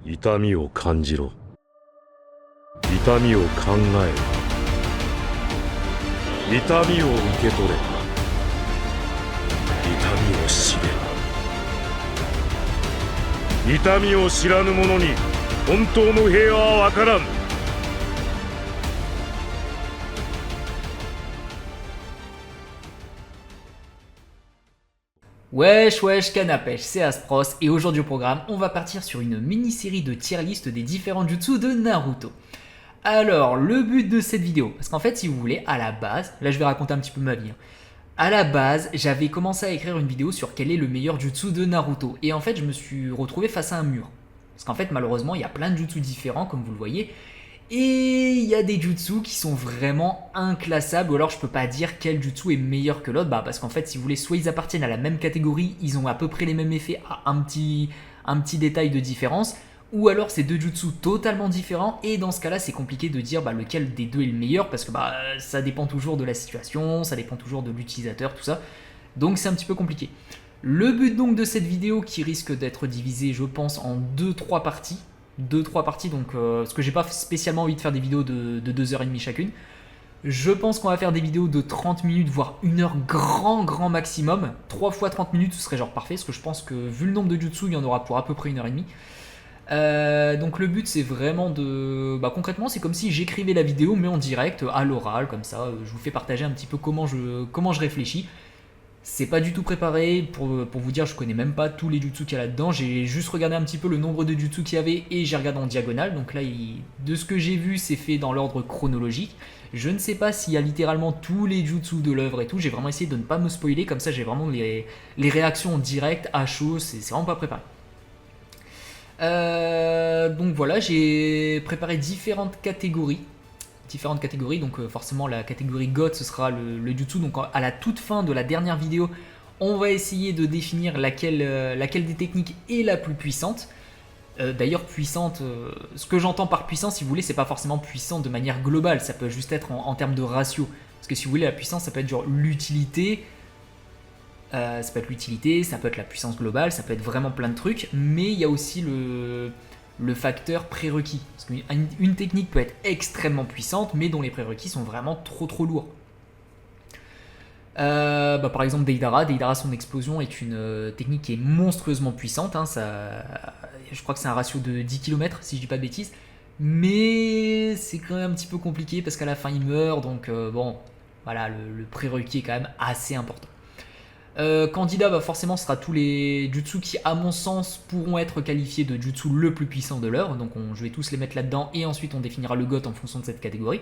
痛みを感じろ。痛みを考えろ。痛みを受け取れ。痛みを知れ。痛みを知らぬ者に本当の平和は分からん。Wesh wesh canapèche, c'est Aspros et aujourd'hui au programme on va partir sur une mini-série de tier list des différents jutsu de Naruto. Alors le but de cette vidéo, parce qu'en fait si vous voulez, à la base, là je vais raconter un petit peu ma vie. À la base, j'avais commencé à écrire une vidéo sur quel est le meilleur jutsu de Naruto et en fait je me suis retrouvé face à un mur. Parce qu'en fait malheureusement il y a plein de jutsu différents comme vous le voyez. Et il y a des jutsu qui sont vraiment inclassables, ou alors je peux pas dire quel jutsu est meilleur que l'autre, parce qu'en fait si vous voulez, soit ils appartiennent à la même catégorie, ils ont à peu près les mêmes effets à un petit détail de différence, ou alors c'est deux jutsu totalement différents, et dans ce cas là c'est compliqué de dire lequel des deux est le meilleur, parce que ça dépend toujours de la situation, ça dépend toujours de l'utilisateur, tout ça, donc c'est un petit peu compliqué. Le but donc de cette vidéo qui risque d'être divisée je pense en 2-3 parties, donc parce que j'ai pas spécialement envie de faire des vidéos de 2h30 chacune. Je pense qu'on va faire des vidéos de 30 minutes voire 1 heure grand maximum. 3 fois 30 minutes ce serait genre parfait, parce que je pense que vu le nombre de jutsu il y en aura pour à peu près 1h30. Donc le but c'est vraiment de... concrètement c'est comme si j'écrivais la vidéo mais en direct, à l'oral, comme ça je vous fais partager un petit peu comment je réfléchis. C'est pas du tout préparé, pour vous dire, je connais même pas tous les jutsu qu'il y a là-dedans. J'ai juste regardé un petit peu le nombre de jutsu qu'il y avait et j'ai regardé en diagonale. Donc là, de ce que j'ai vu, c'est fait dans l'ordre chronologique. Je ne sais pas s'il y a littéralement tous les jutsu de l'œuvre et tout. J'ai vraiment essayé de ne pas me spoiler, comme ça j'ai vraiment les réactions en direct, à chaud. C'est vraiment pas préparé. Donc voilà, j'ai préparé différentes catégories. Donc forcément la catégorie God ce sera le jutsu, donc à la toute fin de la dernière vidéo on va essayer de définir laquelle des techniques est la plus puissante. D'ailleurs puissante, ce que j'entends par puissance si vous voulez, c'est pas forcément puissant de manière globale, ça peut juste être en termes de ratio, parce que si vous voulez la puissance ça peut être genre l'utilité, ça peut être la puissance globale, ça peut être vraiment plein de trucs, mais il y a aussi le facteur prérequis. Parce qu'une technique peut être extrêmement puissante, mais dont les prérequis sont vraiment trop lourds. Par exemple, Deidara, son explosion est une technique qui est monstrueusement puissante. Je crois que c'est un ratio de 10 km, si je dis pas de bêtises. Mais c'est quand même un petit peu compliqué, parce qu'à la fin, il meurt. Donc voilà, le prérequis est quand même assez important. Candidat, forcément, ce sera tous les jutsu qui, à mon sens, pourront être qualifiés de jutsu le plus puissant de l'œuvre. Donc je vais tous les mettre là-dedans et ensuite on définira le GOT en fonction de cette catégorie.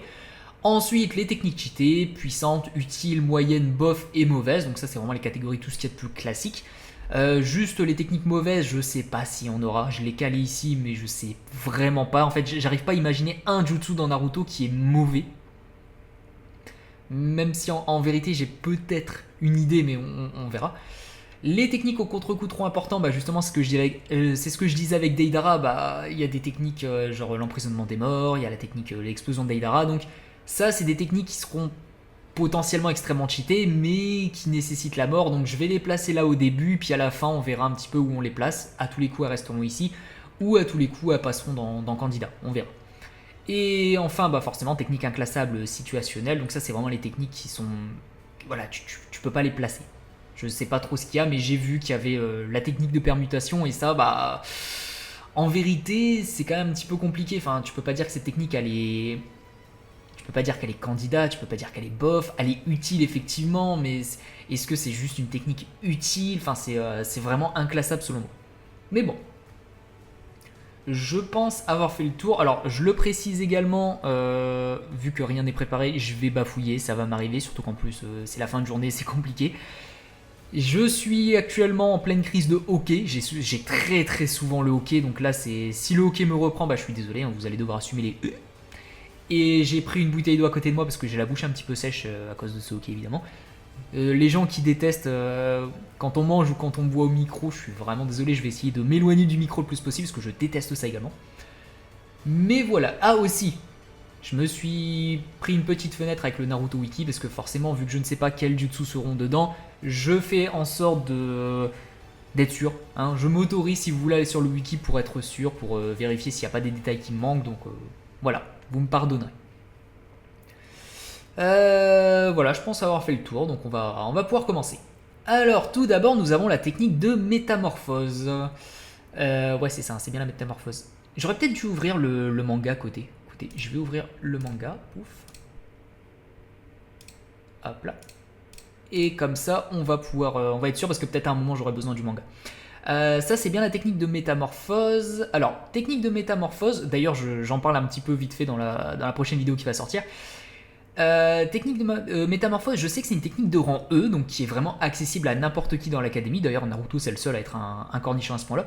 Ensuite, les techniques cheatées, puissantes, utiles, moyennes, bof et mauvaises. Donc ça, c'est vraiment les catégories, tout ce qui est de plus classique. Juste les techniques mauvaises, je sais pas si on aura. Je l'ai calé ici, mais je sais vraiment pas. En fait, j'arrive pas à imaginer un jutsu dans Naruto qui est mauvais. Même si en vérité j'ai peut-être une idée, mais on verra. Les techniques au contre-coup trop importants, justement c'est ce que je disais avec Deidara, il y a des techniques genre l'emprisonnement des morts, il y a la technique l'explosion de Deidara, donc ça c'est des techniques qui seront potentiellement extrêmement cheatées, mais qui nécessitent la mort, donc je vais les placer là au début, puis à la fin on verra un petit peu où on les place. À tous les coups elles resteront ici, ou à tous les coups elles passeront dans Candidat, on verra. Et enfin, forcément, technique inclassable situationnelle. Donc ça, c'est vraiment les techniques qui sont... Voilà, tu peux pas les placer. Je sais pas trop ce qu'il y a, mais j'ai vu qu'il y avait la technique de permutation. Et ça, en vérité, c'est quand même un petit peu compliqué. Enfin, tu peux pas dire que cette technique, elle est... Tu peux pas dire qu'elle est candidate, tu peux pas dire qu'elle est bof. Elle est utile, effectivement, mais est-ce que c'est juste une technique utile? Enfin, c'est vraiment inclassable selon moi. Mais bon. Je pense avoir fait le tour. Alors, je le précise également, vu que rien n'est préparé, je vais bafouiller, ça va m'arriver, surtout qu'en plus, c'est la fin de journée, c'est compliqué. Je suis actuellement en pleine crise de hockey. J'ai très souvent le hockey, donc là, si le hockey me reprend, je suis désolé, vous allez devoir assumer les E. Et j'ai pris une bouteille d'eau à côté de moi parce que j'ai la bouche un petit peu sèche à cause de ce hockey, évidemment. Les gens qui détestent quand on mange ou quand on boit au micro, je suis vraiment désolé, je vais essayer de m'éloigner du micro le plus possible parce que je déteste ça également. Mais voilà, aussi, je me suis pris une petite fenêtre avec le Naruto Wiki parce que forcément, vu que je ne sais pas quels jutsu seront dedans, je fais en sorte d'être sûr. Hein. Je m'autorise si vous voulez aller sur le wiki pour être sûr, pour vérifier s'il n'y a pas des détails qui me manquent. Donc voilà, vous me pardonnerez. Voilà, je pense avoir fait le tour, donc on va pouvoir commencer. Alors, tout d'abord, nous avons la technique de métamorphose. Ouais, c'est ça, c'est bien la métamorphose. J'aurais peut-être dû ouvrir le manga à côté. Écoutez, je vais ouvrir le manga. Ouf. Hop là. Et comme ça, on va pouvoir, on va être sûr parce que peut-être à un moment j'aurai besoin du manga. Ça, c'est bien la technique de métamorphose. Alors, technique de métamorphose, d'ailleurs, j'en parle un petit peu vite fait dans la prochaine vidéo qui va sortir. Technique de métamorphose, je sais que c'est une technique de rang E, donc qui est vraiment accessible à n'importe qui dans l'académie. D'ailleurs, Naruto, c'est le seul à être un cornichon à ce point-là.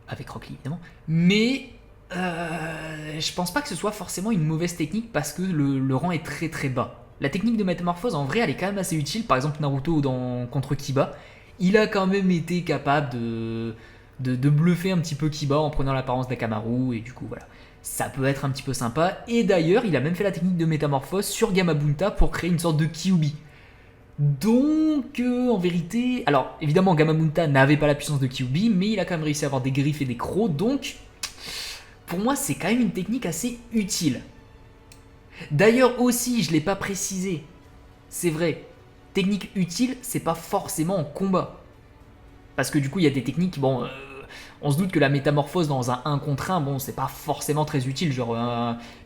Avec Rock Lee, évidemment. Mais je pense pas que ce soit forcément une mauvaise technique parce que le rang est très très bas. La technique de métamorphose, en vrai, elle est quand même assez utile. Par exemple, Naruto contre Kiba, il a quand même été capable de bluffer un petit peu Kiba en prenant l'apparence d'Akamaru, et du coup, voilà. Ça peut être un petit peu sympa. Et d'ailleurs, il a même fait la technique de métamorphose sur Gamabunta pour créer une sorte de Kyuubi. Donc, en vérité... Alors, évidemment, Gamabunta n'avait pas la puissance de Kyuubi, mais il a quand même réussi à avoir des griffes et des crocs, donc... Pour moi, c'est quand même une technique assez utile. D'ailleurs aussi, je ne l'ai pas précisé, c'est vrai, technique utile, c'est pas forcément en combat. Parce que du coup, il y a des techniques, bon, on se doute que la métamorphose dans un 1 contre 1, bon, c'est pas forcément très utile, genre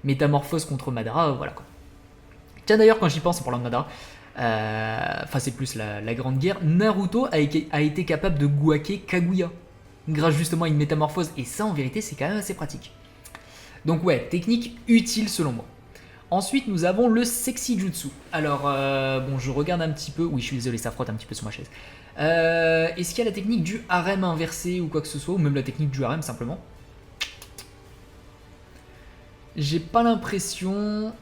métamorphose contre Madara, voilà quoi. Tiens d'ailleurs, quand j'y pense, en parlant de Madara, enfin c'est plus la Grande Guerre, Naruto a été capable de guaker Kaguya, grâce justement à une métamorphose, et ça en vérité c'est quand même assez pratique. Donc ouais, technique utile selon moi. Ensuite, nous avons le Sexy Jutsu. Alors, bon, je regarde un petit peu. Oui, je suis désolé, ça frotte un petit peu sur ma chaise. Est-ce qu'il y a la technique du harem inversé ou quoi que ce soit, ou même la technique du harem simplement? J'ai pas l'impression.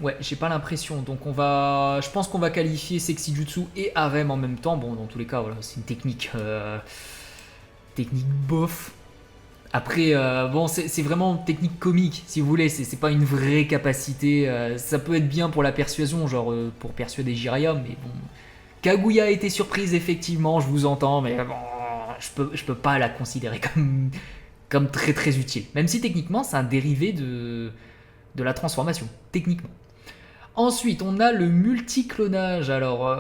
Ouais, j'ai pas l'impression. Donc, je pense qu'on va qualifier Sexy Jutsu et harem en même temps. Bon, dans tous les cas, voilà, c'est une technique. Technique bof. Après, bon, c'est vraiment technique comique, si vous voulez, c'est pas une vraie capacité. Ça peut être bien pour la persuasion, genre pour persuader Jiraiya, mais bon. Kaguya a été surprise, effectivement, je vous entends, mais bon, je peux pas la considérer comme très très utile. Même si techniquement, c'est un dérivé de la transformation, techniquement. Ensuite, on a le multiclonage. Alors,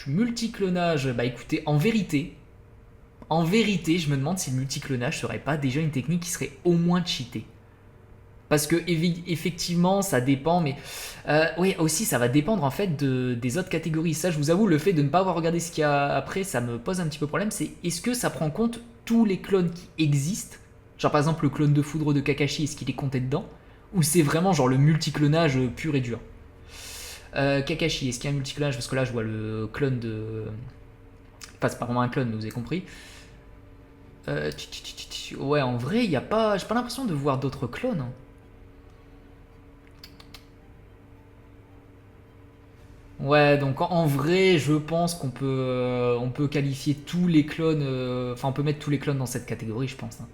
multiclonage, bah écoutez, en vérité, je me demande si le multiclonage serait pas déjà une technique qui serait au moins cheatée. Parce que effectivement, ça dépend, mais oui, aussi ça va dépendre en fait des autres catégories. Ça, je vous avoue, le fait de ne pas avoir regardé ce qu'il y a après, ça me pose un petit peu problème. C'est est-ce que ça prend en compte tous les clones qui existent? Genre par exemple le clone de foudre de Kakashi, est-ce qu'il est compté dedans? Ou c'est vraiment genre le multiclonage pur et dur? Kakashi, est-ce qu'il y a un multiclonage? Parce que là, je vois le clone de... Enfin, c'est pas vraiment un clone, mais vous avez compris. Ouais, en vrai, il y a pas... J'ai pas l'impression de voir d'autres clones. Hein. Ouais, donc en vrai, je pense qu'on peut, on peut qualifier tous les clones... Enfin, on peut mettre tous les clones dans cette catégorie, je pense. Hein.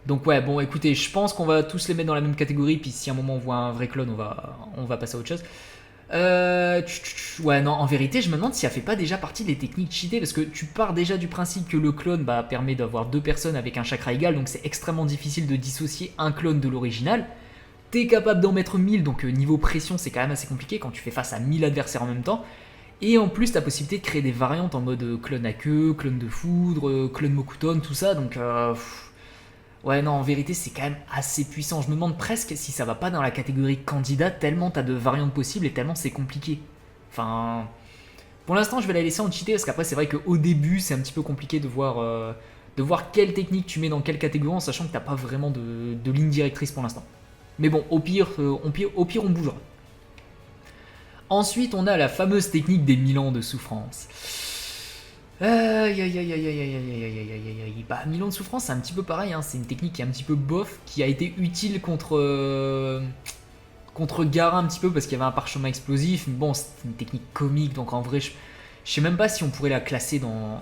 Donc ouais, bon, écoutez, je pense qu'on va tous les mettre dans la même catégorie, puis si à un moment on voit un vrai clone, on va passer à autre chose. Ouais, non, en vérité, je me demande si ça fait pas déjà partie des techniques cheatées, parce que tu pars déjà du principe que le clone permet d'avoir deux personnes avec un chakra égal, donc c'est extrêmement difficile de dissocier un clone de l'original. T'es capable d'en mettre 1000, donc niveau pression, c'est quand même assez compliqué quand tu fais face à 1000 adversaires en même temps. Et en plus, t'as possibilité de créer des variantes en mode clone à queue, clone de foudre, clone Mokuton, tout ça, donc... Ouais, non, en vérité, c'est quand même assez puissant. Je me demande presque si ça va pas dans la catégorie candidat, tellement t'as de variantes possibles et tellement c'est compliqué. Enfin, pour l'instant, je vais la laisser en cheaté parce qu'après, c'est vrai qu'au début, c'est un petit peu compliqué de voir quelle technique tu mets dans quelle catégorie en sachant que t'as pas vraiment de ligne directrice pour l'instant. Mais bon, au pire, on bougera. Ensuite, on a la fameuse technique des 1000 ans de souffrance. Aïe aïe aïe aïe aïe aïe aïe aïe aïe aïe aïe. Bah, 1000 ans de souffrance, c'est un petit peu pareil, hein. C'est une technique qui est un petit peu bof, qui a été utile contre Gaara un petit peu parce qu'il y avait un parchemin explosif. Mais bon, c'est une technique comique, donc en vrai, je sais même pas si on pourrait la classer dans...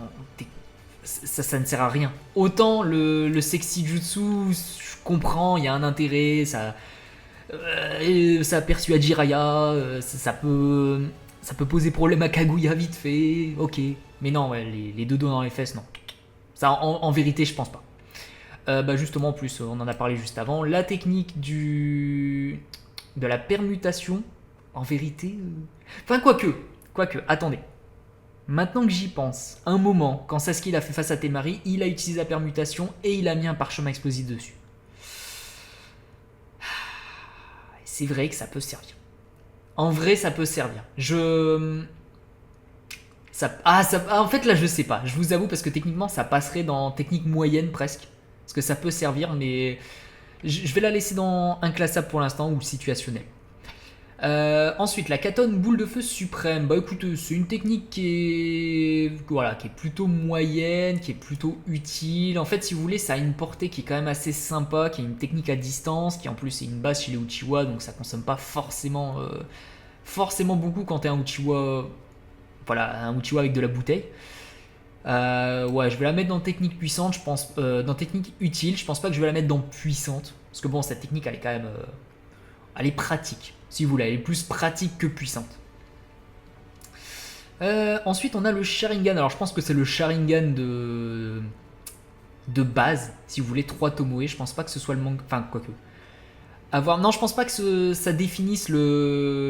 Ça ne sert à rien. Autant le sexy jutsu, je comprends, il y a un intérêt, ça persuade Jiraiya, ça peut poser problème à Kaguya vite fait, ok. Mais non, ouais, les deux doigts dans les fesses, non. Ça, en vérité, je pense pas. Bah justement, en plus, on en a parlé juste avant. La technique de la permutation, en vérité... Enfin, quoique, attendez. Maintenant que j'y pense, un moment, quand Sasuke a fait face à Temari, il a utilisé la permutation et il a mis un parchemin explosif dessus. C'est vrai que ça peut servir. En vrai, ça peut servir. En fait, là, je sais pas. Je vous avoue, parce que techniquement, ça passerait dans technique moyenne presque. Parce que ça peut servir, mais je vais la laisser dans inclassable pour l'instant ou situationnel. Ensuite, la Katon boule de feu suprême. Bah écoute, c'est une technique qui est plutôt moyenne, qui est plutôt utile. En fait, si vous voulez, ça a une portée qui est quand même assez sympa, qui est une technique à distance, qui en plus est une base chez les Uchiwa, donc ça consomme pas forcément beaucoup quand t'es un Uchiwa, voilà, un Uchiwa avec de la bouteille. Ouais, je vais la mettre dans technique puissante, je pense, dans technique utile. Je pense pas que je vais la mettre dans puissante, parce que bon, cette technique, elle est quand même, elle est pratique. Si vous voulez, elle est plus pratique que puissante. Ensuite, on a le Sharingan. Alors, je pense que c'est le Sharingan de base. Si vous voulez, 3 Tomoe. Je pense pas que ce soit le manque. Enfin, quoique. Non, je pense pas que ça définisse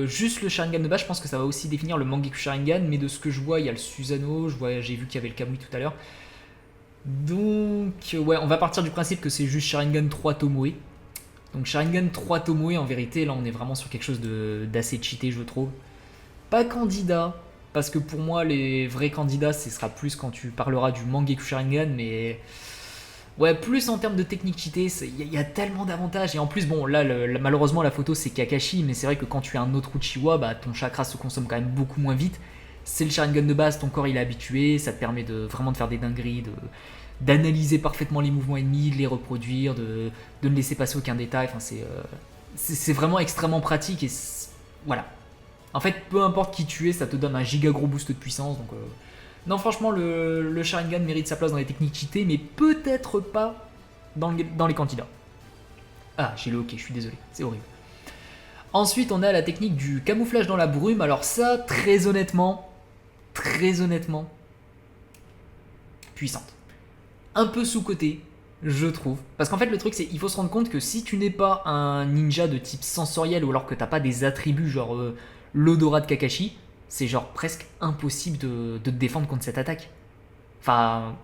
juste le Sharingan de base. Je pense que ça va aussi définir le Mangekyou Sharingan. Mais de ce que je vois, il y a le Susanoo. J'ai vu qu'il y avait le Kamui tout à l'heure. Donc, ouais, on va partir du principe que c'est juste Sharingan 3 Tomoe. Donc Sharingan 3 Tomoe, en vérité, là on est vraiment sur quelque chose d'assez cheaté, je trouve. Pas candidat, parce que pour moi les vrais candidats, ce sera plus quand tu parleras du Mangekyou Sharingan, mais ouais, plus en termes de technique cheatée, il y a tellement d'avantages. Et en plus, bon, là malheureusement la photo c'est Kakashi, mais c'est vrai que quand tu es un autre Uchiwa, bah, ton chakra se consomme quand même beaucoup moins vite. C'est le Sharingan de base, ton corps il est habitué, ça te permet vraiment de faire des dingueries, d'analyser parfaitement les mouvements ennemis, de les reproduire, de ne laisser passer aucun détail. Enfin, c'est vraiment extrêmement pratique et voilà. En fait, peu importe qui tu es, ça te donne un giga gros boost de puissance. Donc, non, franchement, le Sharingan mérite sa place dans les techniques cheatées, mais peut-être pas dans les candidats. Ah, j'ai le hockey, je suis désolé, c'est horrible. Ensuite, on a la technique du camouflage dans la brume. Alors ça, très honnêtement, puissante. Un peu sous-côté, je trouve. Parce qu'en fait, le truc, c'est qu'il faut se rendre compte que si tu n'es pas un ninja de type sensoriel ou alors que t'as pas des attributs genre l'odorat de Kakashi, c'est genre presque impossible de te défendre contre cette attaque. Enfin.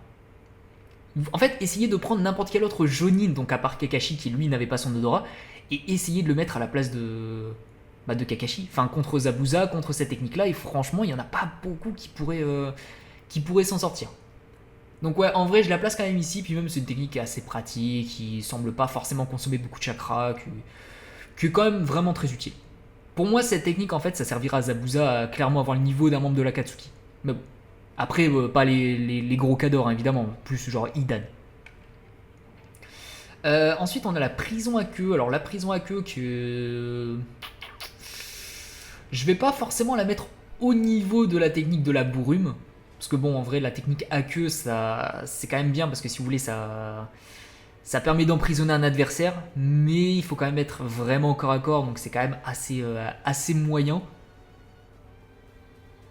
En fait, essayez de prendre n'importe quel autre Jonin, donc à part Kakashi qui lui n'avait pas son odorat, et essayez de le mettre à la place de Kakashi. Enfin, contre Zabuza, contre cette technique-là, et franchement, il n'y en a pas beaucoup qui pourraient s'en sortir. Donc ouais, en vrai, je la place quand même ici, puis même c'est une technique qui est assez pratique, qui semble pas forcément consommer beaucoup de chakra, qui est quand même vraiment très utile. Pour moi, cette technique, en fait, ça servira à Zabuza à clairement avoir le niveau d'un membre de l'Akatsuki. Mais bon, après, pas les gros cadors, hein, évidemment, plus genre Idan. Ensuite, on a la prison à queue. Alors la prison à queue que... Je vais pas forcément la mettre au niveau de la technique de la brume. Parce que bon, en vrai, la technique à queue, c'est quand même bien, parce que si vous voulez, ça permet d'emprisonner un adversaire, mais il faut quand même être vraiment corps à corps, donc c'est quand même assez moyen.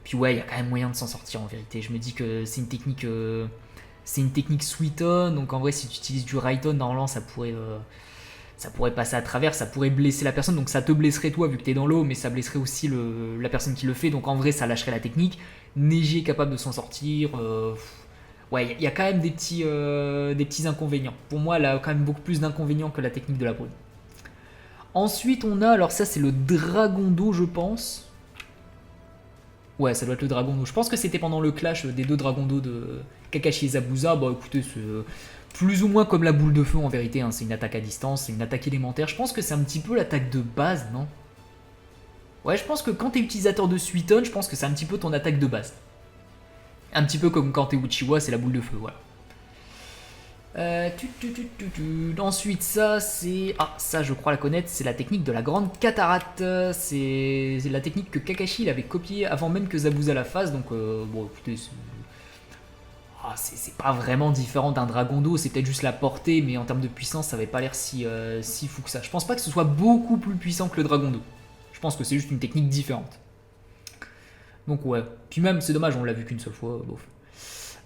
Puis ouais, il y a quand même moyen de s'en sortir en vérité. Je me dis que c'est une technique sweet on, donc en vrai, si tu utilises du right on, normalement, ça pourrait passer à travers, ça pourrait blesser la personne, donc ça te blesserait toi vu que t'es dans l'eau, mais ça blesserait aussi la personne qui le fait, donc en vrai ça lâcherait la technique. Neji est capable de s'en sortir, ouais, il y a quand même des petits inconvénients. Pour moi, elle a quand même beaucoup plus d'inconvénients que la technique de la brume. Ensuite, on a, alors ça c'est le dragon d'eau, je pense. Ouais, ça doit être le dragon d'eau. Je pense que c'était pendant le clash des deux dragons d'eau de Kakashi et Zabuza. Bah écoutez, c'est plus ou moins comme la boule de feu en vérité, hein. C'est une attaque à distance, c'est une attaque élémentaire. Je pense que c'est un petit peu l'attaque de base, non? Ouais, je pense que quand t'es utilisateur de Suiton, je pense que c'est un petit peu ton attaque de base. Un petit peu comme quand t'es Uchiwa, c'est la boule de feu, voilà. Ensuite, ça c'est... Ah, ça je crois la connaître, c'est la technique de la grande cataracte. C'est la technique que Kakashi il avait copiée avant même que Zabuza la fasse, donc bon écoutez, c'est pas vraiment différent d'un dragon d'eau, c'est peut-être juste la portée, mais en termes de puissance, ça avait pas l'air si fou que ça. Je pense pas que ce soit beaucoup plus puissant que le dragon d'eau. Je pense que c'est juste une technique différente. Donc ouais. Puis même, c'est dommage, on l'a vu qu'une seule fois. Bof.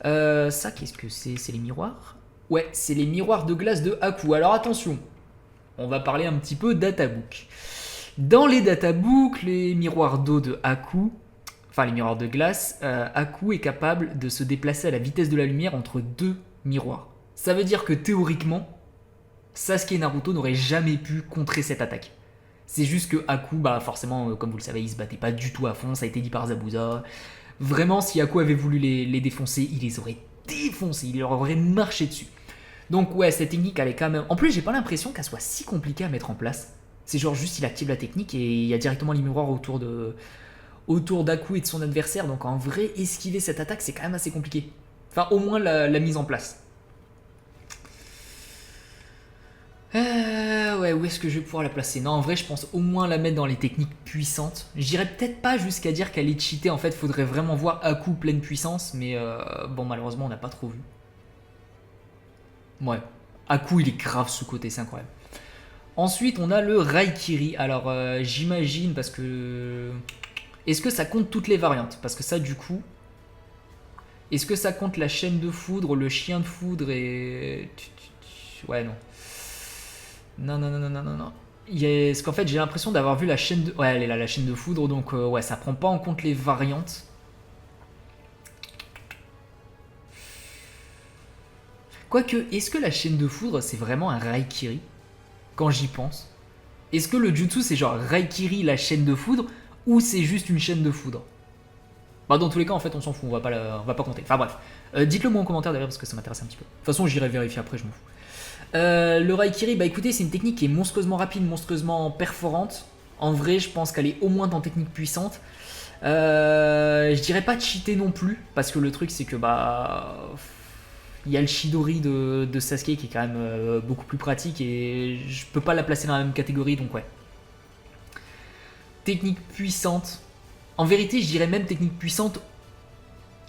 Ça, qu'est-ce que c'est? C'est les miroirs? Ouais, c'est les miroirs de glace de Haku. Alors attention, on va parler un petit peu databook. Dans les databooks, les miroirs d'eau de Haku, enfin les miroirs de glace, Haku est capable de se déplacer à la vitesse de la lumière entre deux miroirs. Ça veut dire que théoriquement, Sasuke et Naruto n'auraient jamais pu contrer cette attaque. C'est juste que Haku, bah forcément, comme vous le savez, il se battait pas du tout à fond, ça a été dit par Zabuza. Vraiment, si Haku avait voulu les défoncer, il les aurait défoncés, il leur aurait marché dessus. Donc ouais, cette technique, elle est quand même... En plus, j'ai pas l'impression qu'elle soit si compliquée à mettre en place. C'est genre juste, il active la technique et il y a directement les miroirs autour d'Haku et de son adversaire. Donc en vrai, esquiver cette attaque, c'est quand même assez compliqué. Enfin, au moins la mise en place. Ouais, où est-ce que je vais pouvoir la placer? Non, en vrai, je pense au moins la mettre dans les techniques puissantes. Je dirais peut-être pas jusqu'à dire qu'elle est cheatée. En fait, faudrait vraiment voir Haku pleine puissance. Mais bon, malheureusement, on n'a pas trop vu. Ouais, Haku, il est grave sous-côté, c'est incroyable. Ensuite, on a le Raikiri. Alors, j'imagine, parce que... Est-ce que ça compte toutes les variantes? Parce que ça, du coup... Est-ce que ça compte la chaîne de foudre, le chien de foudre et... Ouais, non. Non. Parce qu'en fait, j'ai l'impression d'avoir vu la chaîne de... Ouais, elle est là, la chaîne de foudre. Donc, ouais, ça prend pas en compte les variantes. Quoique, est-ce que la chaîne de foudre, c'est vraiment un Raikiri? Quand j'y pense. Est-ce que le jutsu, c'est genre Raikiri, la chaîne de foudre, ou c'est juste une chaîne de foudre? Bah, dans tous les cas, en fait, on s'en fout, on va pas compter. Enfin bref, dites-le moi en commentaire d'ailleurs, parce que ça m'intéresse un petit peu. De toute façon, j'irai vérifier après, je m'en fous. Le Raikiri, bah écoutez, c'est une technique qui est monstrueusement rapide, monstrueusement perforante. En vrai, je pense qu'elle est au moins dans technique puissante. Je dirais pas cheater non plus, parce que le truc, c'est que bah... Il y a le Chidori de Sasuke qui est quand même beaucoup plus pratique et je peux pas la placer dans la même catégorie, donc ouais. Technique puissante. En vérité, je dirais même technique puissante.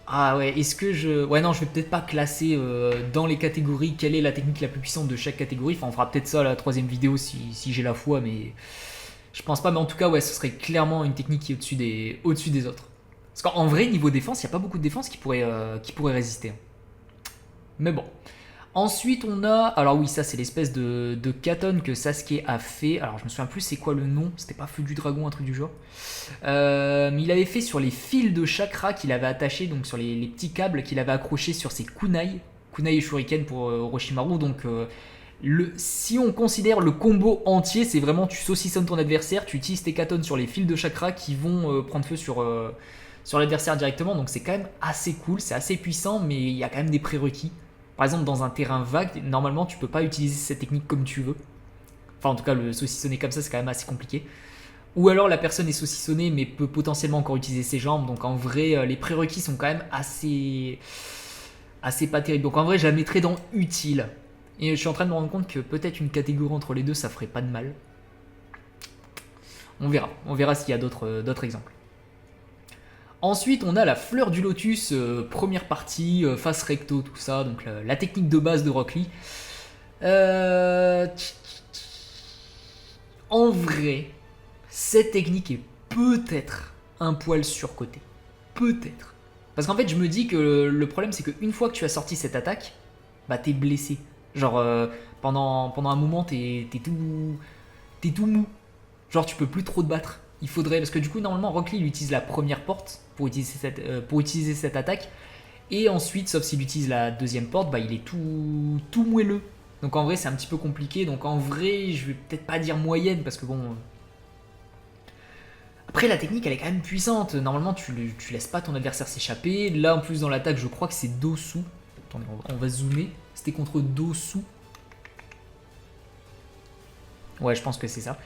Ah ouais, est-ce que je... Ouais non, je vais peut-être pas classer dans les catégories quelle est la technique la plus puissante de chaque catégorie. Enfin, on fera peut-être ça à la troisième vidéo si j'ai la foi, mais... Je pense pas, mais en tout cas, ouais, ce serait clairement une technique qui est au-dessus des autres. Parce qu'en vrai, niveau défense, il n'y a pas beaucoup de défense qui pourrait résister. Mais bon. Ensuite, on a... Alors oui, ça, c'est l'espèce de Katon que Sasuke a fait. Alors, je me souviens plus c'est quoi le nom. C'était pas Feu du Dragon, un truc du genre. Mais il avait fait sur les fils de chakra qu'il avait attachés, donc sur les petits câbles qu'il avait accrochés sur ses kunai. Kunai et shuriken pour Orochimaru. Donc, si on considère le combo entier, c'est vraiment tu saucissonnes ton adversaire, tu utilises tes Katon sur les fils de chakra qui vont prendre feu sur l'adversaire directement. Donc, c'est quand même assez cool, c'est assez puissant, mais il y a quand même des prérequis. Par exemple, dans un terrain vague, normalement, tu peux pas utiliser cette technique comme tu veux. Enfin, en tout cas, le saucissonner comme ça, c'est quand même assez compliqué. Ou alors, la personne est saucissonnée, mais peut potentiellement encore utiliser ses jambes. Donc, en vrai, les prérequis sont quand même assez pas terribles. Donc, en vrai, je la mettrais dans utile. Et je suis en train de me rendre compte que peut-être une catégorie entre les deux, ça ferait pas de mal. On verra. On verra s'il y a d'autres exemples. Ensuite, on a la fleur du lotus, première partie, face recto, tout ça, donc la technique de base de Rock Lee. En vrai, cette technique est peut-être un poil surcotée. Peut-être. Parce qu'en fait, je me dis que le problème, c'est qu'une fois que tu as sorti cette attaque, bah t'es blessé. Genre, pendant un moment, t'es tout mou. Genre, tu peux plus trop te battre. Il faudrait, parce que du coup, normalement, Rock Lee il utilise la première porte pour utiliser cette attaque. Et ensuite, sauf s'il utilise la deuxième porte, bah, il est tout moelleux. Donc en vrai, c'est un petit peu compliqué. Donc en vrai, je vais peut-être pas dire moyenne, parce que bon... Après, la technique, elle est quand même puissante. Normalement, tu laisses pas ton adversaire s'échapper. Là, en plus, dans l'attaque, je crois que c'est Dosu. Attendez, on va zoomer. C'était contre Dosu. Ouais, je pense que c'est ça.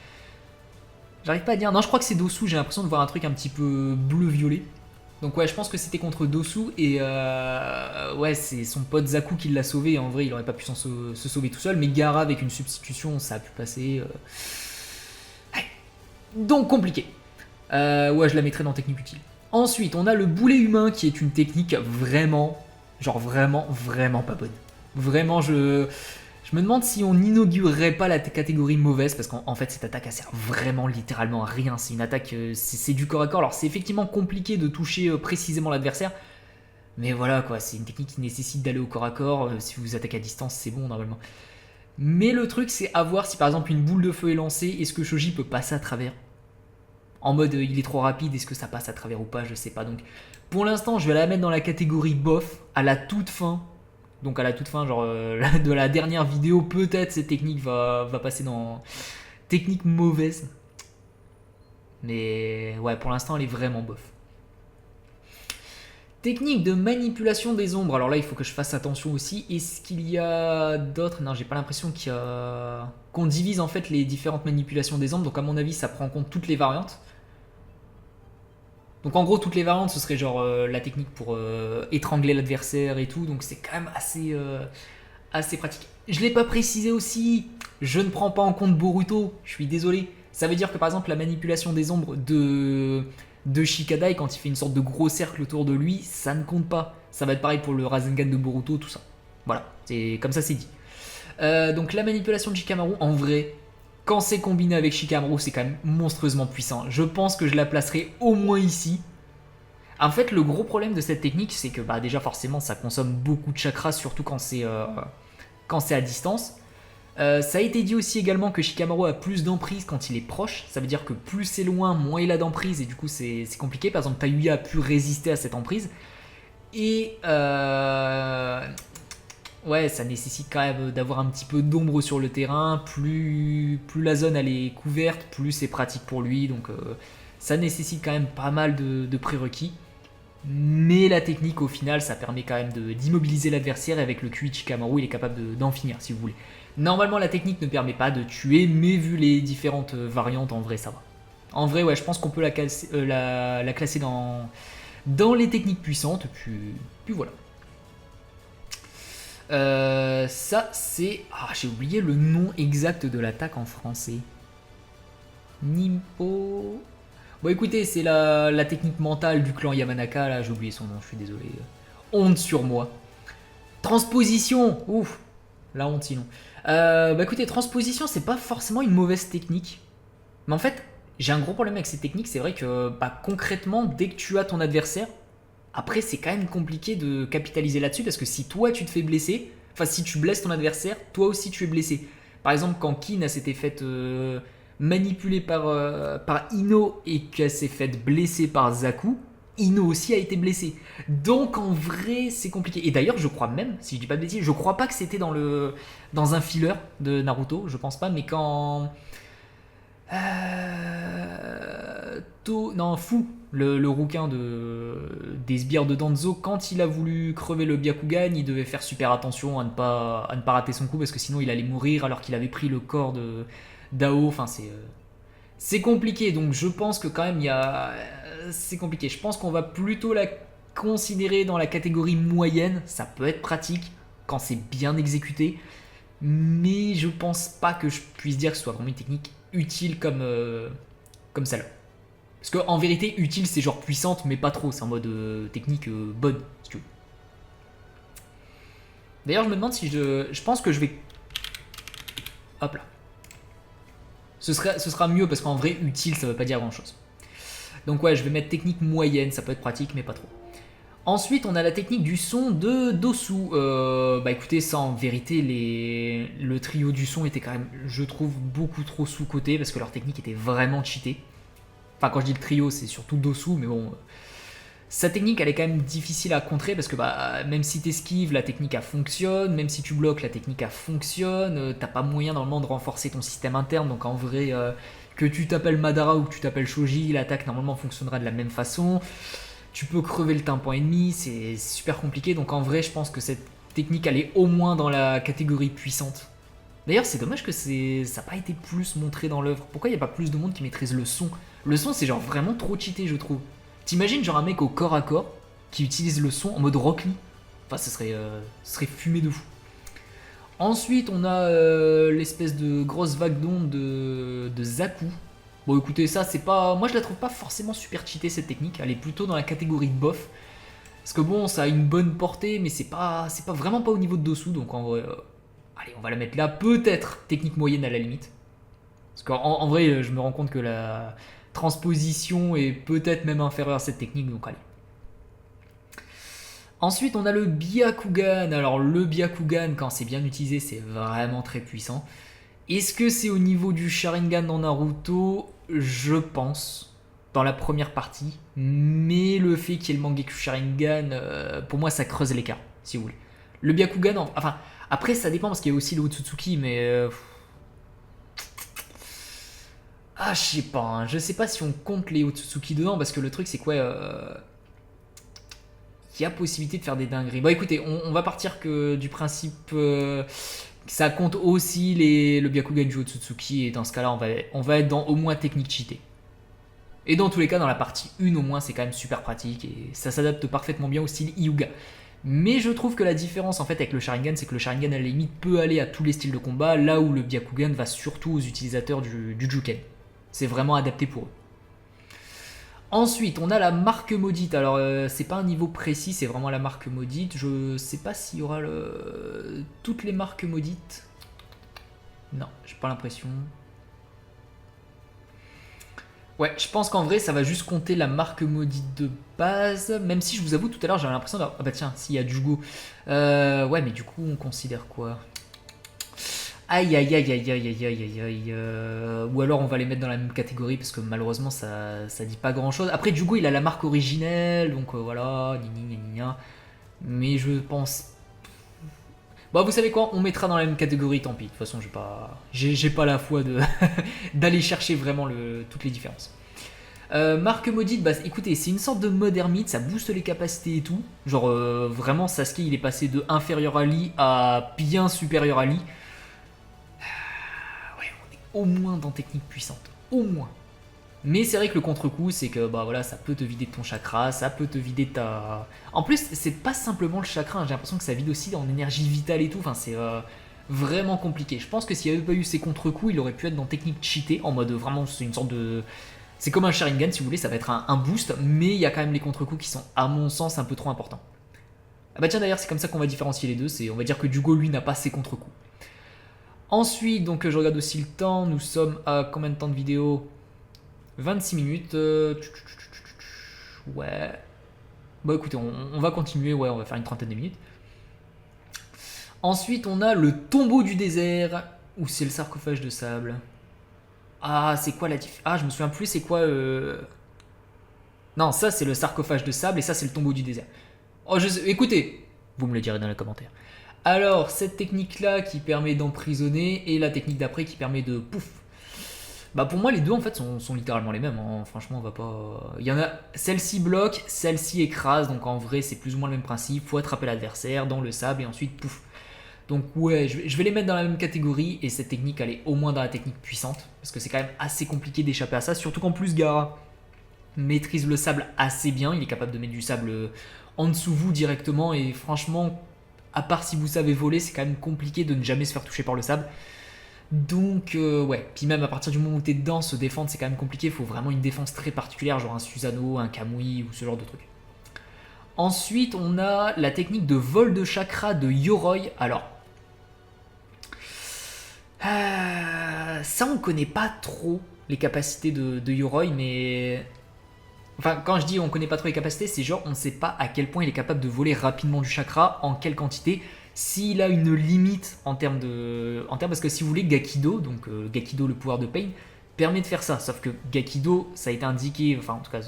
J'arrive pas à dire. Non, je crois que c'est Dosu. J'ai l'impression de voir un truc un petit peu bleu-violet. Donc ouais, je pense que c'était contre Dosu. Et ouais, c'est son pote Zaku qui l'a sauvé. En vrai, il aurait pas pu se sauver tout seul. Mais Gaara, avec une substitution, ça a pu passer. Ouais. Donc compliqué. Ouais, je la mettrais dans technique utile. Ensuite, on a le boulet humain qui est une technique vraiment, genre vraiment pas bonne. Vraiment, je me demande si on n'inaugurerait pas la catégorie mauvaise, parce qu'en fait, cette attaque, elle sert vraiment littéralement à rien. C'est une attaque, c'est du corps à corps. Alors, c'est effectivement compliqué de toucher précisément l'adversaire, Mais voilà quoi, c'est une technique qui nécessite d'aller au corps à corps. Si vous attaquez à distance, c'est bon normalement. Mais le truc, c'est à voir si par exemple une boule de feu est lancée, est-ce que Shoji peut passer à travers? En mode il est trop rapide, est-ce que ça passe à travers ou pas? Je sais pas. Donc pour l'instant, je vais la mettre dans la catégorie bof à la toute fin. Donc à la toute fin, genre de la dernière vidéo, peut-être cette technique va passer dans technique mauvaise. Mais ouais, pour l'instant, elle est vraiment bof. Technique de manipulation des ombres. Alors là, il faut que je fasse attention aussi. Est-ce qu'il y a d'autres? Non, j'ai pas l'impression qu'on divise en fait les différentes manipulations des ombres. Donc à mon avis, ça prend en compte toutes les variantes. Donc en gros, toutes les variantes, ce serait genre la technique pour étrangler l'adversaire et tout. Donc c'est quand même assez pratique. Je l'ai pas précisé aussi. Je ne prends pas en compte Boruto. Je suis désolé. Ça veut dire que par exemple, la manipulation des ombres de Shikadai, quand il fait une sorte de gros cercle autour de lui, ça ne compte pas. Ça va être pareil pour le Rasengan de Boruto, tout ça. Voilà, c'est comme ça c'est dit. Donc la manipulation de Shikamaru, en vrai, quand c'est combiné avec Shikamaru, c'est quand même monstrueusement puissant. Je pense que je la placerai au moins ici. En fait, le gros problème de cette technique, c'est que bah, déjà forcément, ça consomme beaucoup de chakras, surtout quand c'est à distance. Ça a été dit aussi également que Shikamaru a plus d'emprise quand il est proche. Ça veut dire que plus c'est loin, moins il a d'emprise et du coup c'est compliqué. Par exemple, Tayuya a pu résister à cette emprise. Et ouais, ça nécessite quand même d'avoir un petit peu d'ombre sur le terrain. Plus la zone elle est couverte, plus c'est pratique pour lui. Donc ça nécessite quand même pas mal de prérequis. Mais la technique au final ça permet quand même d'immobiliser l'adversaire et avec le QI de Shikamaru il est capable d'en finir si vous voulez. Normalement la technique ne permet pas de tuer mais vu les différentes variantes en vrai ça va. En vrai ouais je pense qu'on peut la classer dans les techniques puissantes puis voilà. Ça c'est... Ah j'ai oublié le nom exact de l'attaque en français. Nimpo... Bon écoutez, c'est la technique mentale du clan Yamanaka, là j'ai oublié son nom, je suis désolé. Honte sur moi. Transposition. Ouf. La honte sinon. Bah écoutez, transposition c'est pas forcément une mauvaise technique. Mais en fait, j'ai un gros problème avec cette technique, c'est vrai que bah, concrètement, dès que tu as ton adversaire, après c'est quand même compliqué de capitaliser là-dessus parce que si toi tu te fais blesser, enfin si tu blesses ton adversaire, toi aussi tu es blessé. Par exemple, quand Kin s'était fait manipuler par Ino et qu'elle s'est faite blesser par Zaku, Ino aussi a été blessé. Donc en vrai, c'est compliqué. Et d'ailleurs, je crois même, si je dis pas de bêtises, je crois pas que c'était dans un filler de Naruto, je pense pas, mais quand Fu, le rouquin des sbires de Danzo, quand il a voulu crever le Byakugan, il devait faire super attention à ne pas rater son coup parce que sinon il allait mourir alors qu'il avait pris le corps de Dao. Enfin, c'est compliqué. Donc je pense que quand même c'est compliqué. Je pense qu'on va plutôt la considérer dans la catégorie moyenne. Ça peut être pratique quand c'est bien exécuté, mais je pense pas que je puisse dire que ce soit vraiment une technique utile comme celle-là. Parce qu'en vérité, utile, c'est genre puissante, mais pas trop. C'est en mode technique bonne, si tu veux. D'ailleurs, je me demande si je pense que je vais... Hop là. Ce sera mieux, parce qu'en vrai, utile, ça veut pas dire grand-chose. Donc ouais, je vais mettre technique moyenne, ça peut être pratique, mais pas trop. Ensuite, on a la technique du son de Dosu. Bah écoutez, ça en vérité, le trio du son était quand même, je trouve, beaucoup trop sous-coté, parce que leur technique était vraiment cheatée. Enfin, quand je dis le trio, c'est surtout Dosu, mais bon. Sa technique, elle est quand même difficile à contrer parce que bah, même si t'esquives, la technique elle fonctionne. Même si tu bloques, la technique elle fonctionne. T'as pas moyen normalement de renforcer ton système interne. Donc en vrai, que tu t'appelles Madara ou que tu t'appelles Shoji, l'attaque normalement fonctionnera de la même façon. Tu peux crever le tympan ennemi, c'est super compliqué. Donc en vrai, je pense que cette technique, elle est au moins dans la catégorie puissante. D'ailleurs, c'est dommage que ça n'a pas été plus montré dans l'œuvre. Pourquoi il n'y a pas plus de monde qui maîtrise le son? Le son, c'est genre vraiment trop cheaté, je trouve. T'imagines genre un mec au corps à corps qui utilise le son en mode Rock Lee? Enfin, ce serait fumé de fou. Ensuite, on a l'espèce de grosse vague d'onde de Zaku. Bon, écoutez, ça, c'est pas... Moi, je la trouve pas forcément super cheatée, cette technique. Elle est plutôt dans la catégorie bof. Parce que bon, ça a une bonne portée, mais c'est pas vraiment pas au niveau de Dosu. Donc en vrai... Allez, on va la mettre là. Peut-être technique moyenne à la limite. Parce qu'en vrai, je me rends compte que la transposition est peut-être même inférieure à cette technique. Donc allez. Ensuite, on a le Byakugan. Alors, le Byakugan, quand c'est bien utilisé, c'est vraiment très puissant. Est-ce que c'est au niveau du Sharingan dans Naruto? Je pense, dans la première partie. Mais le fait qu'il y ait le Mangekyou Sharingan, pour moi, ça creuse l'écart, si vous voulez. Le Byakugan, enfin, après, ça dépend parce qu'il y a aussi le Otsutsuki, mais. Ah, je sais pas, hein. Je sais pas si on compte les Otsutsuki dedans, parce que le truc, c'est quoi il y a possibilité de faire des dingueries. Bon, écoutez, on va partir du principe que ça compte aussi le Byakugan du Otsutsuki, et dans ce cas-là, on va être dans au moins technique cheatée. Et dans tous les cas, dans la partie 1 au moins, c'est quand même super pratique, et ça s'adapte parfaitement bien au style Hyuga. Mais je trouve que la différence en fait avec le Sharingan, c'est que le Sharingan à la limite peut aller à tous les styles de combat, là où le Byakugan va surtout aux utilisateurs du Juken. C'est vraiment adapté pour eux. Ensuite, on a la marque maudite. Alors, c'est pas un niveau précis, c'est vraiment la marque maudite. Je sais pas s'il y aura toutes les marques maudites. Non, j'ai pas l'impression. Ouais, je pense qu'en vrai, ça va juste compter la marque maudite de base. Même si je vous avoue, tout à l'heure, j'avais l'impression d'avoir. Ah bah tiens, s'il y a Jugo. Ouais, mais du coup, on considère quoi? Aïe aïe aïe aïe aïe aïe aïe aïe. Ou alors on va les mettre dans la même catégorie parce que malheureusement ça dit pas grand chose. Après Jugo il a la marque originelle donc voilà, mais je pense. Bon vous savez quoi, on mettra dans la même catégorie, tant pis. De toute façon j'ai pas la foi d'aller chercher vraiment toutes les différences. Marque maudite, bah écoutez, c'est une sorte de mode ermite, ça booste les capacités et tout. Genre vraiment Sasuke il est passé de inférieur à Lee à bien supérieur à Lee. Au moins dans technique puissante, au moins. Mais c'est vrai que le contre-coup, c'est que bah voilà, ça peut te vider de ton chakra, ça peut te vider de ta. En plus, c'est pas simplement le chakra, hein. J'ai l'impression que ça vide aussi en énergie vitale et tout. Enfin, c'est vraiment compliqué. Je pense que s'il n'y avait pas eu ces contre-coups, il aurait pu être dans technique cheatée, en mode vraiment, c'est une sorte de. C'est comme un Sharingan, si vous voulez, ça va être un boost, mais il y a quand même les contre-coups qui sont, à mon sens, un peu trop importants. Ah bah tiens, d'ailleurs, c'est comme ça qu'on va différencier les deux. On va dire que Jugo, lui, n'a pas ces contre-coups. Ensuite, donc je regarde aussi le temps, nous sommes à combien de temps de vidéo? 26 minutes. Ouais. Bon écoutez, on va continuer, ouais, on va faire une trentaine de minutes. Ensuite, on a le tombeau du désert, ou c'est le sarcophage de sable. Ah, c'est quoi la diff? Ah, je me souviens plus, c'est quoi Non, ça c'est le sarcophage de sable, et ça c'est le tombeau du désert. Oh, écoutez, vous me le direz dans les commentaires. Alors, cette technique-là qui permet d'emprisonner et la technique d'après qui permet de pouf. Bah pour moi, les deux en fait sont littéralement les mêmes. Hein. Franchement, on va pas. Il y en a. Celle-ci bloque, celle-ci écrase. Donc en vrai, c'est plus ou moins le même principe. Faut attraper l'adversaire dans le sable et ensuite pouf. Donc ouais, je vais les mettre dans la même catégorie et cette technique, elle est au moins dans la technique puissante parce que c'est quand même assez compliqué d'échapper à ça. Surtout qu'en plus, Gaara maîtrise le sable assez bien. Il est capable de mettre du sable en dessous vous directement et franchement. À part si vous savez voler, c'est quand même compliqué de ne jamais se faire toucher par le sable. Donc, ouais. Puis même à partir du moment où t'es dedans, se défendre, c'est quand même compliqué. Il faut vraiment une défense très particulière, genre un Susanoo, un Kamui ou ce genre de truc. Ensuite, on a la technique de vol de chakra de Yoroi. Alors, ça, on connaît pas trop les capacités de Yoroi, mais. Enfin, quand je dis on connaît pas trop les capacités, c'est genre on ne sait pas à quel point il est capable de voler rapidement du chakra, en quelle quantité, s'il a une limite en termes parce que si vous voulez, Gakido, donc Gakido le pouvoir de Pain, permet de faire ça. Sauf que Gakido, ça a été indiqué, enfin en tout cas,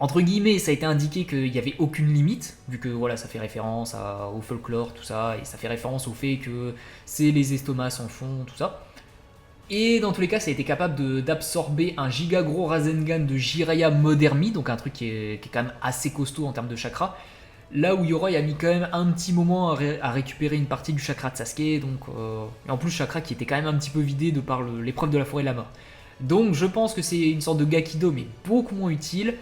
entre guillemets, ça a été indiqué qu'il n'y avait aucune limite, vu que voilà, ça fait référence au folklore, tout ça, et ça fait référence au fait que c'est les estomacs sans fond, tout ça. Et dans tous les cas, ça a été capable d'absorber un giga gros Rasengan de Jiraiya Modermi, donc un truc qui est quand même assez costaud en termes de chakra. Là où Yoroi a mis quand même un petit moment à récupérer une partie du chakra de Sasuke, donc, et en plus chakra qui était quand même un petit peu vidé de par l'épreuve de la forêt de la mort. Donc je pense que c'est une sorte de Gakido, mais beaucoup moins utile.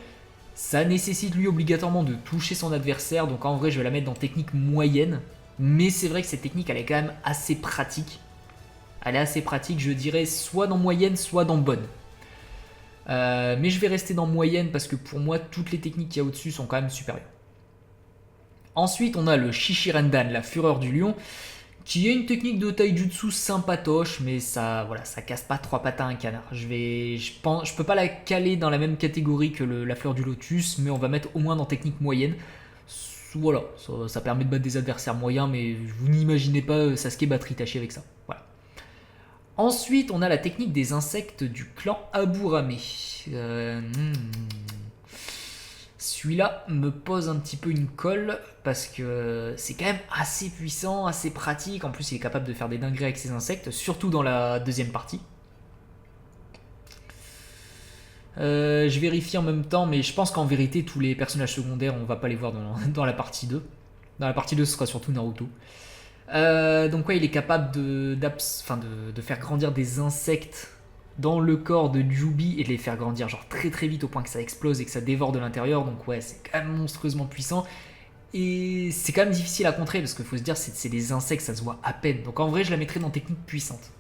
Ça nécessite lui obligatoirement de toucher son adversaire, donc en vrai je vais la mettre dans technique moyenne. Mais c'est vrai que cette technique elle est quand même assez pratique. Elle est assez pratique, je dirais, soit dans moyenne, soit dans bonne. Mais je vais rester dans moyenne parce que pour moi, toutes les techniques qu'il y a au-dessus sont quand même supérieures. Ensuite, on a le Shishirendan, la fureur du lion, qui est une technique de taijutsu sympatoche, mais ça, voilà, ça casse pas trois pattes à un canard. Je peux pas la caler dans la même catégorie que la fleur du lotus, mais on va mettre au moins dans technique moyenne. voilà, ça permet de battre des adversaires moyens, mais vous n'imaginez pas Sasuke battre Itachi avec ça. Voilà. Ensuite, on a la technique des insectes du clan Aburame. Celui-là me pose un petit peu une colle parce que c'est quand même assez puissant, assez pratique. En plus, il est capable de faire des dingueries avec ses insectes, surtout dans la deuxième partie. Je vérifie en même temps, mais je pense qu'en vérité, tous les personnages secondaires, on va pas les voir dans la partie 2. Dans la partie 2, ce sera surtout Naruto. Donc ouais, il est capable de faire grandir des insectes dans le corps de Jubi et de les faire grandir genre très très vite au point que ça explose et que ça dévore de l'intérieur. Donc ouais, c'est quand même monstrueusement puissant. Et c'est quand même difficile à contrer parce qu'il faut se dire c'est des insectes, ça se voit à peine. Donc en vrai, je la mettrais dans technique puissante.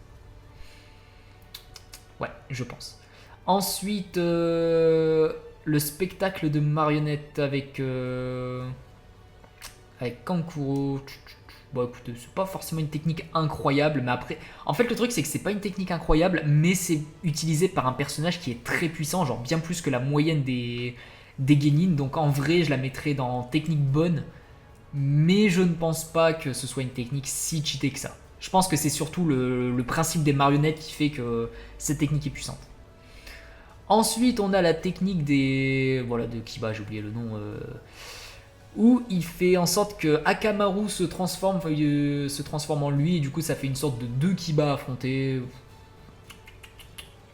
Ouais, je pense. Ensuite, le spectacle de marionnettes avec Kankuro. Bon, écoutez, c'est pas forcément une technique incroyable, mais après, en fait, le truc c'est que c'est pas une technique incroyable, mais c'est utilisé par un personnage qui est très puissant, genre bien plus que la moyenne des Genin. Donc en vrai, je la mettrais dans technique bonne, mais je ne pense pas que ce soit une technique si cheatée que ça. Je pense que c'est surtout le principe des marionnettes qui fait que cette technique est puissante. Ensuite, on a la technique des... Voilà, de Kiba, j'ai oublié le nom. Où il fait en sorte que Akamaru se transforme en lui, et du coup, ça fait une sorte de deux Kiba affrontés.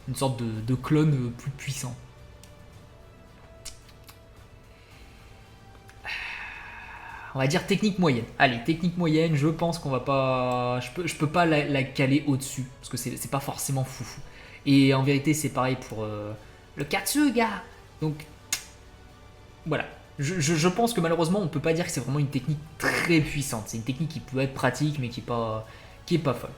Une sorte de clone plus puissant. On va dire technique moyenne. Allez, technique moyenne, je pense qu'on va pas... Je peux pas la caler au-dessus, parce que c'est pas forcément foufou. Et en vérité, c'est pareil pour le Katsuga. Donc, voilà. Je pense que malheureusement, on peut pas dire que c'est vraiment une technique très puissante. C'est une technique qui peut être pratique, mais qui est pas folle.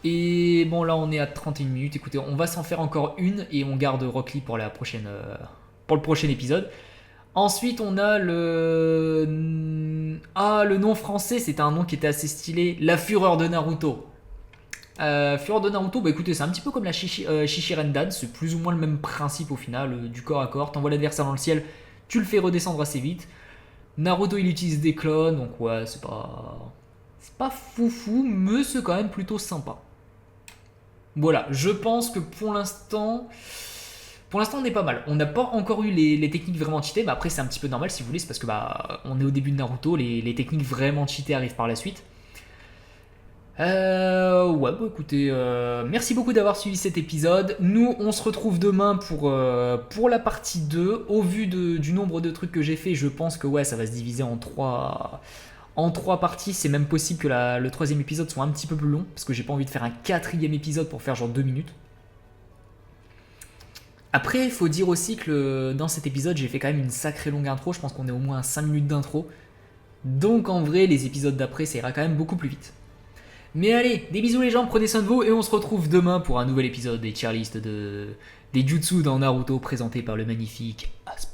Et bon, là, on est à 31 minutes. Écoutez, on va s'en faire encore une, et on garde Rock Lee pour le prochain épisode. Ensuite, on a le nom français, c'était un nom qui était assez stylé. La Fureur de Naruto. Fureur de Naruto, bah écoutez, c'est un petit peu comme la Shishirendan, c'est plus ou moins le même principe au final, du corps à corps. T'envoies l'adversaire dans le ciel, tu le fais redescendre assez vite. Naruto, il utilise des clones, donc ouais, c'est pas foufou, mais c'est quand même plutôt sympa. Voilà, je pense que pour l'instant, on est pas mal. On n'a pas encore eu les techniques vraiment cheatées, mais après c'est un petit peu normal si vous voulez, c'est parce que on est au début de Naruto, les techniques vraiment cheatées arrivent par la suite. Ouais, bah écoutez, merci beaucoup d'avoir suivi cet épisode. Nous, on se retrouve demain pour la partie 2. Au vu du nombre de trucs que j'ai fait, je pense que ouais, ça va se diviser en trois parties. C'est même possible que le troisième épisode soit un petit peu plus long, parce que j'ai pas envie de faire un quatrième épisode pour faire genre 2 minutes. Après, il faut dire aussi que dans cet épisode, j'ai fait quand même une sacrée longue intro. Je pense qu'on est au moins à 5 minutes d'intro. Donc en vrai, les épisodes d'après, ça ira quand même beaucoup plus vite. Mais allez, des bisous les gens, prenez soin de vous, et on se retrouve demain pour un nouvel épisode des tier list des jutsu dans Naruto présenté par le magnifique Asp.